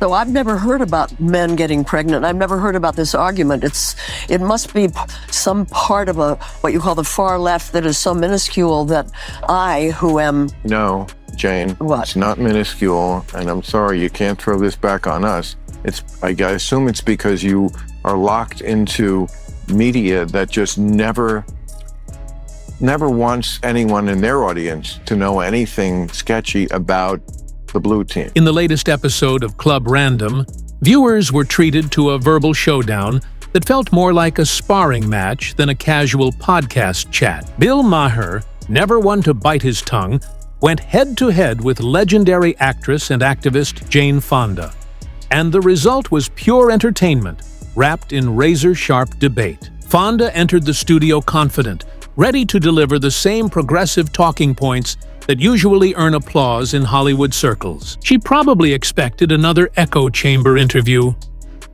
So I've never heard about men getting pregnant. I've never heard about this argument. It must be some part of what you call the far left that is so minuscule that I, who am... No, Jane. What? It's not minuscule, and I'm sorry, you can't throw this back on us. I assume it's because you are locked into media that just never wants anyone in their audience to know anything sketchy about the blue team. In the latest episode of Club Random, viewers were treated to a verbal showdown that felt more like a sparring match than a casual podcast chat. Bill Maher, never one to bite his tongue, went head-to-head with legendary actress and activist Jane Fonda. And the result was pure entertainment, wrapped in razor-sharp debate. Fonda entered the studio confident, ready to deliver the same progressive talking points that usually earn applause in Hollywood circles. She probably expected another echo chamber interview,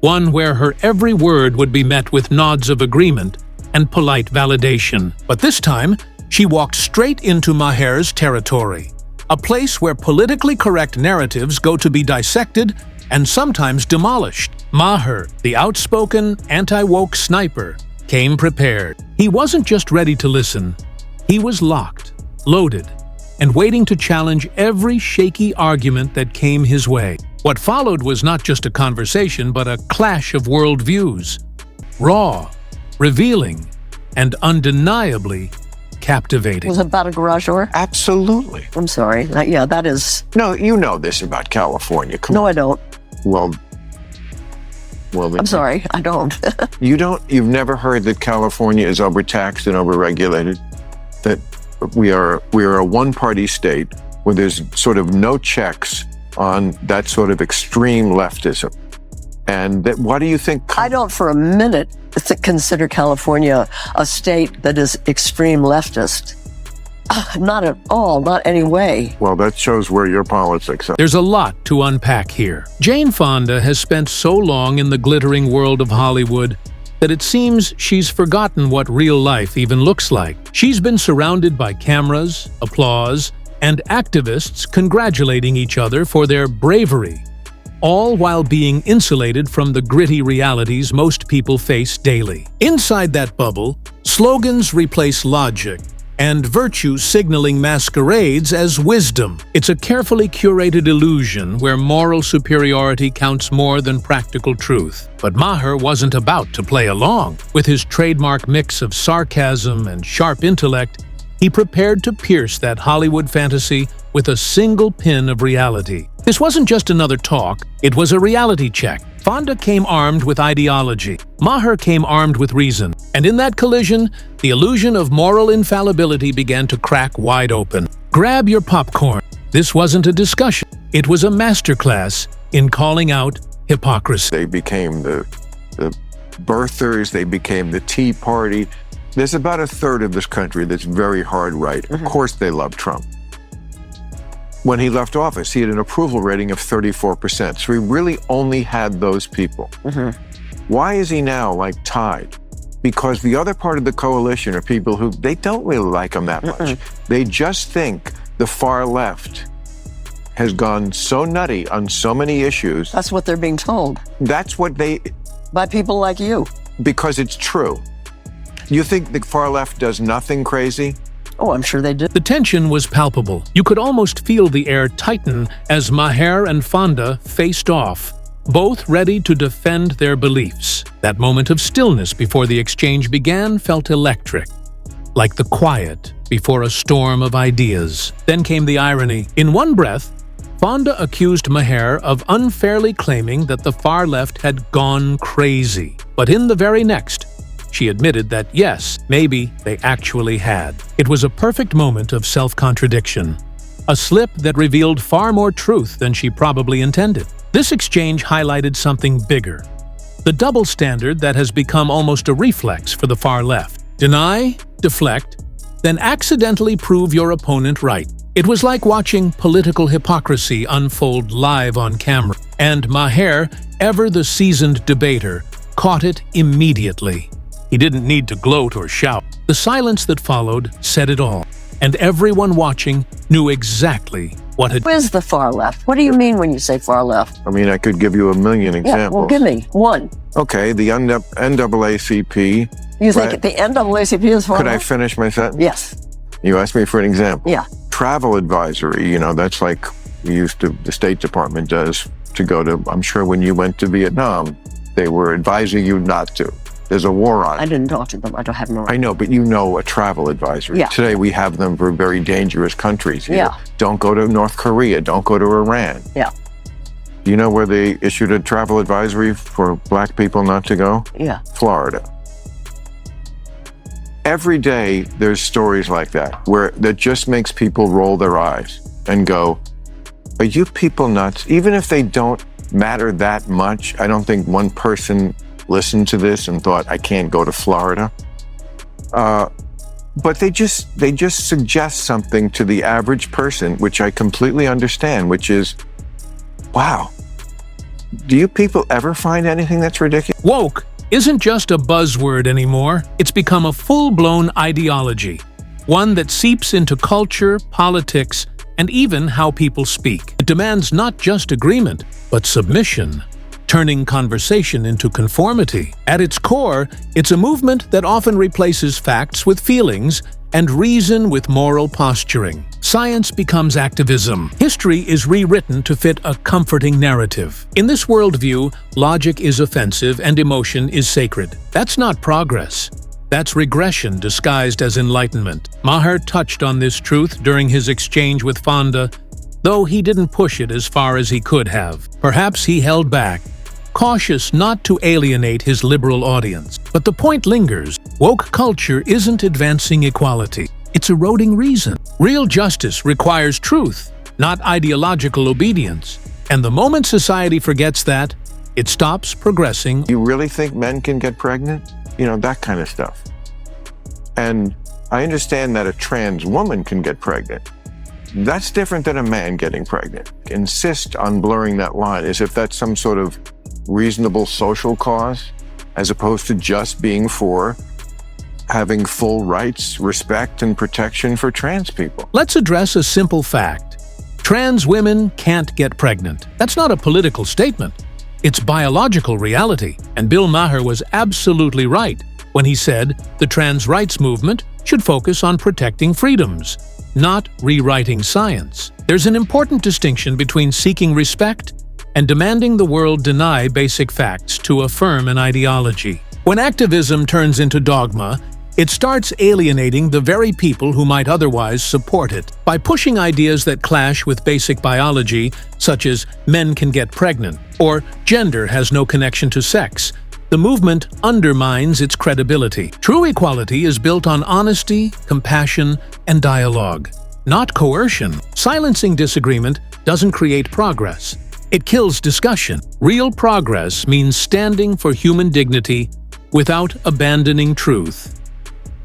one where her every word would be met with nods of agreement and polite validation. But this time, she walked straight into Maher's territory, a place where politically correct narratives go to be dissected and sometimes demolished. Maher, the outspoken, anti-woke sniper, came prepared. He wasn't just ready to listen. He was locked, loaded, and waiting to challenge every shaky argument that came his way. What followed was not just a conversation, but a clash of worldviews. Raw, revealing, and undeniably captivating. Was it about a garage door? Absolutely. I'm sorry. Yeah, that is... No, you know this about California. Come No, on. I don't. Well, I'm sorry, I don't. You've never heard that California is overtaxed and overregulated? That we are a one-party state where there's sort of no checks on that sort of extreme leftism. And what do you think? I don't for a minute consider California a state that is extreme leftist. Not at all, not any way. Well, that shows where your politics are. There's a lot to unpack here. Jane Fonda has spent so long in the glittering world of Hollywood that it seems she's forgotten what real life even looks like. She's been surrounded by cameras, applause, and activists congratulating each other for their bravery, all while being insulated from the gritty realities most people face daily. Inside that bubble, slogans replace logic, and virtue signaling masquerades as wisdom. It's a carefully curated illusion where moral superiority counts more than practical truth. But Maher wasn't about to play along. With his trademark mix of sarcasm and sharp intellect, he prepared to pierce that Hollywood fantasy with a single pin of reality. This wasn't just another talk, it was a reality check. Fonda came armed with ideology. Maher came armed with reason. And in that collision, the illusion of moral infallibility began to crack wide open. Grab your popcorn. This wasn't a discussion. It was a masterclass in calling out hypocrisy. They became the birthers, they became the Tea Party. There's about a third of this country that's very hard right. Of course they love Trump. When he left office, he had an approval rating of 34%. So he really only had those people. Why is he now tied? Because the other part of the coalition are people who, they don't really like him that much. They just think the far left has gone so nutty on so many issues. That's what they're being told. That's what By people like you. Because it's true. You think the far left does nothing crazy? Oh, I'm sure they do. The tension was palpable. You could almost feel the air tighten as Maher and Fonda faced off, both ready to defend their beliefs. That moment of stillness before the exchange began felt electric, like the quiet before a storm of ideas. Then came the irony. In one breath, Fonda accused Maher of unfairly claiming that the far left had gone crazy. But in the very next, she admitted that yes, maybe they actually had. It was a perfect moment of self-contradiction, a slip that revealed far more truth than she probably intended. This exchange highlighted something bigger, the double standard that has become almost a reflex for the far left. Deny, deflect, then accidentally prove your opponent right. It was like watching political hypocrisy unfold live on camera, and Maher, ever the seasoned debater, caught it immediately. He didn't need to gloat or shout. The silence that followed said it all, and everyone watching knew exactly what had Who is the far left? What do you mean when you say far left? I mean, I could give you a million examples. Yeah, well, give me one. Okay, the NAACP. You think Right. the NAACP is far Could I left? finish my sentence? Yes. You asked me for an example. Yeah. Travel advisory, that's like the State Department does to go to, I'm sure when you went to Vietnam, they were advising you not to. There's a war on. I didn't talk to them. I don't have no. I know, but a travel advisory. Yeah. Today we have them for very dangerous countries. Yeah. Don't go to North Korea. Don't go to Iran. Yeah. Do you know where they issued a travel advisory for black people not to go? Yeah. Florida. Every day there's stories like that just makes people roll their eyes and go, are you people nuts? Even if they don't matter that much, I don't think one person listened to this and thought, I can't go to Florida. But they just suggest something to the average person, which I completely understand, which is, wow, do you people ever find anything that's ridiculous? woke isn't just a buzzword anymore. It's become a full-blown ideology, one that seeps into culture, politics, and even how people speak. It demands not just agreement, but submission, turning conversation into conformity. At its core, it's a movement that often replaces facts with feelings and reason with moral posturing. Science becomes activism. History is rewritten to fit a comforting narrative. In this worldview, logic is offensive and emotion is sacred. That's not progress. That's regression disguised as enlightenment. Maher touched on this truth during his exchange with Fonda, though he didn't push it as far as he could have. Perhaps he held back, cautious not to alienate his liberal audience. But the point lingers. Woke culture isn't advancing equality. It's eroding reason. Real justice requires truth, not ideological obedience. And the moment society forgets that, it stops progressing. You really think men can get pregnant? That kind of stuff. And I understand that a trans woman can get pregnant. That's different than a man getting pregnant. Insist on blurring that line as if that's some sort of reasonable social cause, as opposed to just being for having full rights, respect, and protection for trans people. Let's address a simple fact. Trans women can't get pregnant. That's not a political statement. It's biological reality. And Bill Maher was absolutely right when he said the trans rights movement should focus on protecting freedoms, not rewriting science. There's an important distinction between seeking respect and demanding the world deny basic facts to affirm an ideology. When activism turns into dogma, it starts alienating the very people who might otherwise support it. By pushing ideas that clash with basic biology, such as men can get pregnant or gender has no connection to sex, the movement undermines its credibility. True equality is built on honesty, compassion, and dialogue, not coercion. Silencing disagreement doesn't create progress. It kills discussion. Real progress means standing for human dignity without abandoning truth.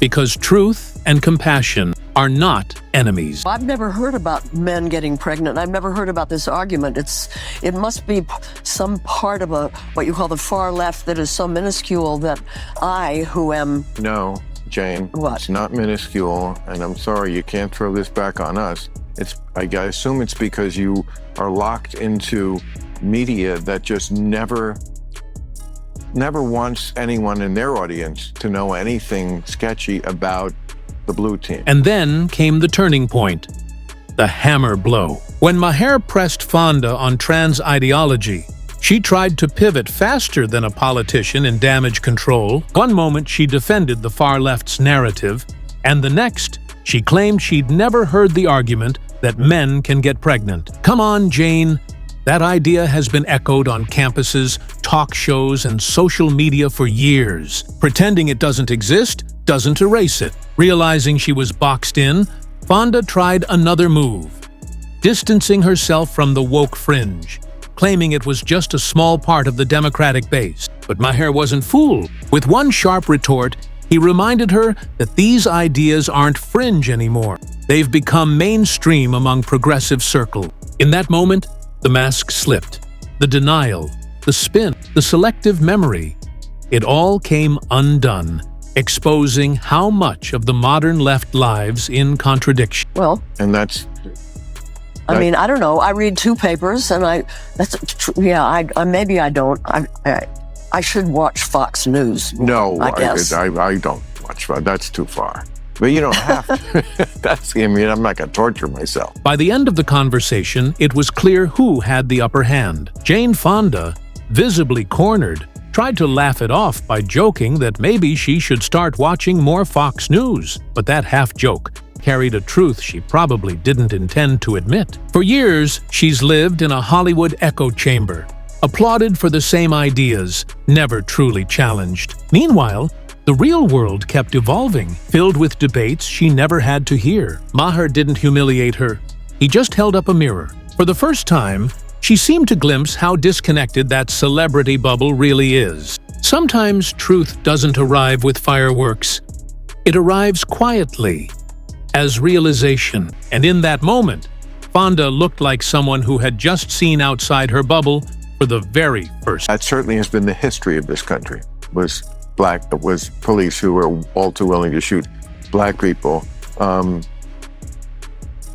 Because truth and compassion are not enemies. I've never heard about men getting pregnant. I've never heard about this argument. It must be some part of what you call the far left that is so minuscule that I, who am... No, Jane. What? It's not minuscule, and I'm sorry, you can't throw this back on us. I assume it's because you are locked into media that just never wants anyone in their audience to know anything sketchy about the blue team. And then came the turning point, the hammer blow. When Maher pressed Fonda on trans ideology, she tried to pivot faster than a politician in damage control. One moment she defended the far left's narrative, and the next she claimed she'd never heard the argument that men can get pregnant. Come on, Jane. That idea has been echoed on campuses, talk shows, and social media for years. Pretending it doesn't exist doesn't erase it. Realizing she was boxed in, Fonda tried another move, distancing herself from the woke fringe, claiming it was just a small part of the Democratic base. But Maher wasn't fooled. With one sharp retort, he reminded her that these ideas aren't fringe anymore. They've become mainstream among progressive circles. In that moment, the mask slipped. The denial, the spin, the selective memory. It all came undone, exposing how much of the modern left lives in contradiction. Well, And that's I mean, I don't know. I read 2 papers, and maybe I don't. I should watch Fox News. No, I guess. I don't watch Fox. That's too far. But you don't have to. I'm not going to torture myself. By the end of the conversation, it was clear who had the upper hand. Jane Fonda, visibly cornered, tried to laugh it off by joking that maybe she should start watching more Fox News. But that half-joke carried a truth she probably didn't intend to admit. For years, she's lived in a Hollywood echo chamber, applauded for the same ideas, never truly challenged. Meanwhile, the real world kept evolving, filled with debates she never had to hear. Maher didn't humiliate her. He just held up a mirror. For the first time, she seemed to glimpse how disconnected that celebrity bubble really is. Sometimes truth doesn't arrive with fireworks. It arrives quietly, as realization. And in that moment, Fonda looked like someone who had just seen outside her bubble for the very first time. That certainly has been the history of this country, was police who were all too willing to shoot black people.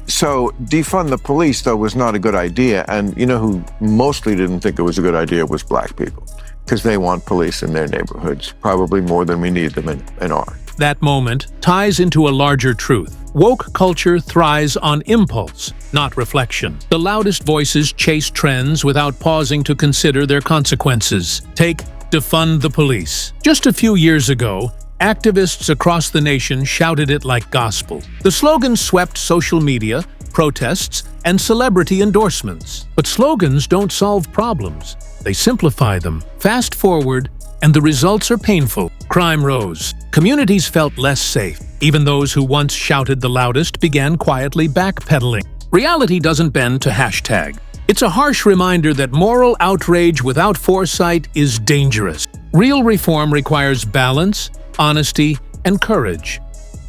So defund the police, though, was not a good idea. And you know who mostly didn't think it was a good idea was black people, because they want police in their neighborhoods, probably more than we need them in ours. That moment ties into a larger truth. Woke culture thrives on impulse, not reflection. The loudest voices chase trends without pausing to consider their consequences. Take defund the police. Just a few years ago, activists across the nation shouted it like gospel. The slogan swept social media, protests, and celebrity endorsements. But slogans don't solve problems. They simplify them. Fast forward, and the results are painful. Crime rose. Communities felt less safe. Even those who once shouted the loudest began quietly backpedaling. Reality doesn't bend to hashtag. It's a harsh reminder that moral outrage without foresight is dangerous. Real reform requires balance, honesty, and courage,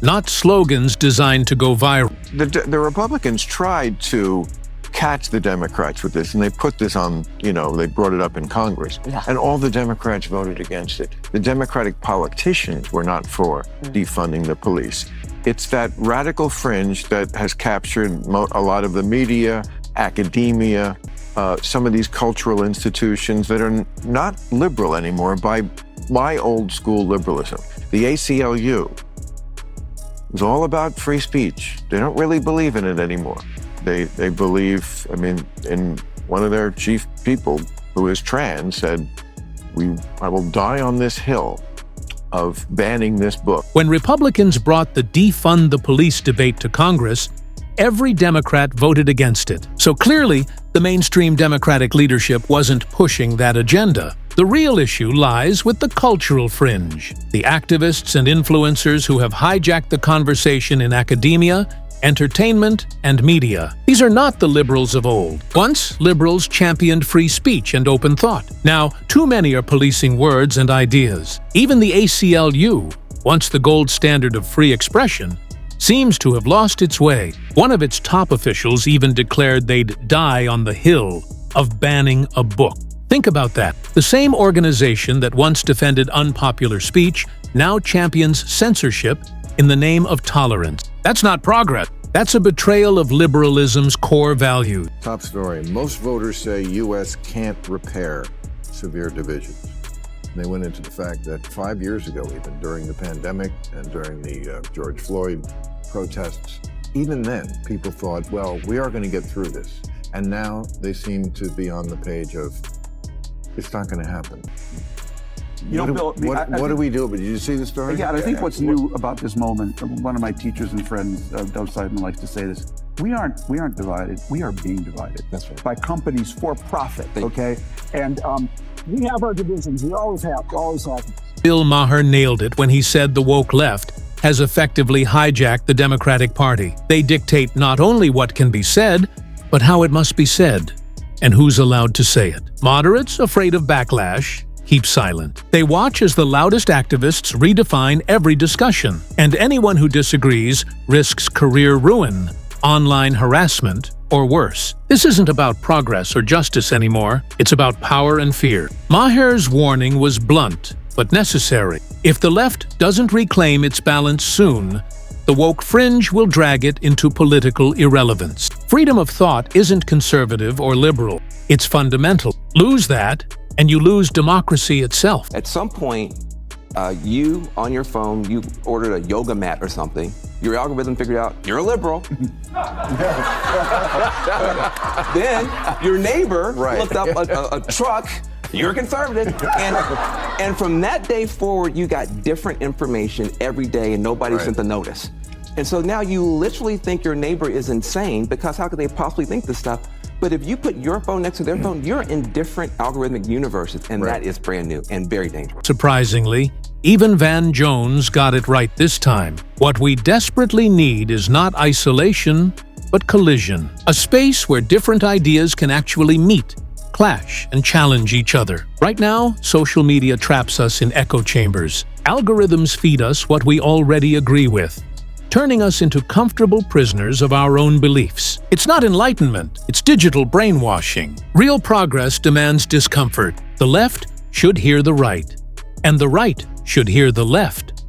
not slogans designed to go viral. The Republicans tried to catch the Democrats with this, and they put this on, they brought it up in Congress, and all the Democrats voted against it. The Democratic politicians were not for defunding the police. It's that radical fringe that has captured a lot of the media, academia, some of these cultural institutions that are not liberal anymore by my old school liberalism. The ACLU was all about free speech. They don't really believe in it anymore. They believe, in one of their chief people who is trans said, I will die on this hill of banning this book. When Republicans brought the defund the police debate to Congress, every Democrat voted against it. So clearly, the mainstream Democratic leadership wasn't pushing that agenda. The real issue lies with the cultural fringe, the activists and influencers who have hijacked the conversation in academia, entertainment, and media. These are not the liberals of old. Once, liberals championed free speech and open thought. Now, too many are policing words and ideas. Even the ACLU, once the gold standard of free expression, seems to have lost its way. One of its top officials even declared they'd die on the hill of banning a book. Think about that. The same organization that once defended unpopular speech now champions censorship in the name of tolerance. That's not progress. That's a betrayal of liberalism's core values. Top story. Most voters say U.S. can't repair severe divisions. They went into the fact that 5 years ago, even during the pandemic and during the George Floyd protests, even then, people thought, well, we are going to get through this. And now they seem to be on the page of, it's not going to happen. Bill, what do we do? But did you see the story? Yeah, I think what's new about this moment, one of my teachers and friends, Doug Seidman, likes to say this, we aren't divided, we are being divided. That's right. By companies for profit, okay? And we have our divisions, we always have. Bill Maher nailed it when he said the woke left has effectively hijacked the Democratic Party. They dictate not only what can be said, but how it must be said, and who's allowed to say it. Moderates, afraid of backlash, keep silent. They watch as the loudest activists redefine every discussion, and anyone who disagrees risks career ruin, online harassment, or worse. This isn't about progress or justice anymore, it's about power and fear. Maher's warning was blunt, but necessary. If the left doesn't reclaim its balance soon, the woke fringe will drag it into political irrelevance. Freedom of thought isn't conservative or liberal. It's fundamental. Lose that, and you lose democracy itself. At some point, you, on your phone, you ordered a yoga mat or something. Your algorithm figured out you're a liberal. Then your neighbor looked up a truck. You're conservative. And from that day forward, you got different information every day and nobody sent a notice. And so now you literally think your neighbor is insane because how could they possibly think this stuff? But if you put your phone next to their phone, you're in different algorithmic universes, and that is brand new and very dangerous. Surprisingly, even Van Jones got it right this time. What we desperately need is not isolation, but collision. A space where different ideas can actually meet, clash, and challenge each other. Right now, social media traps us in echo chambers. Algorithms feed us what we already agree with, turning us into comfortable prisoners of our own beliefs. It's not enlightenment, it's digital brainwashing. Real progress demands discomfort. The left should hear the right, and the right should hear the left.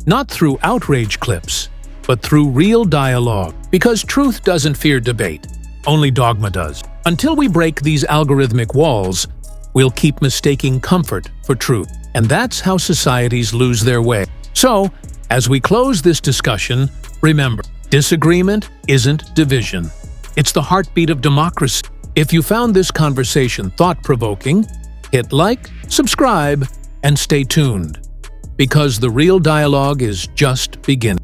Not through outrage clips, but through real dialogue. Because truth doesn't fear debate, only dogma does. Until we break these algorithmic walls, we'll keep mistaking comfort for truth. And that's how societies lose their way. So, as we close this discussion, remember, disagreement isn't division. It's the heartbeat of democracy. If you found this conversation thought-provoking, hit like, subscribe, and stay tuned. Because the real dialogue is just beginning.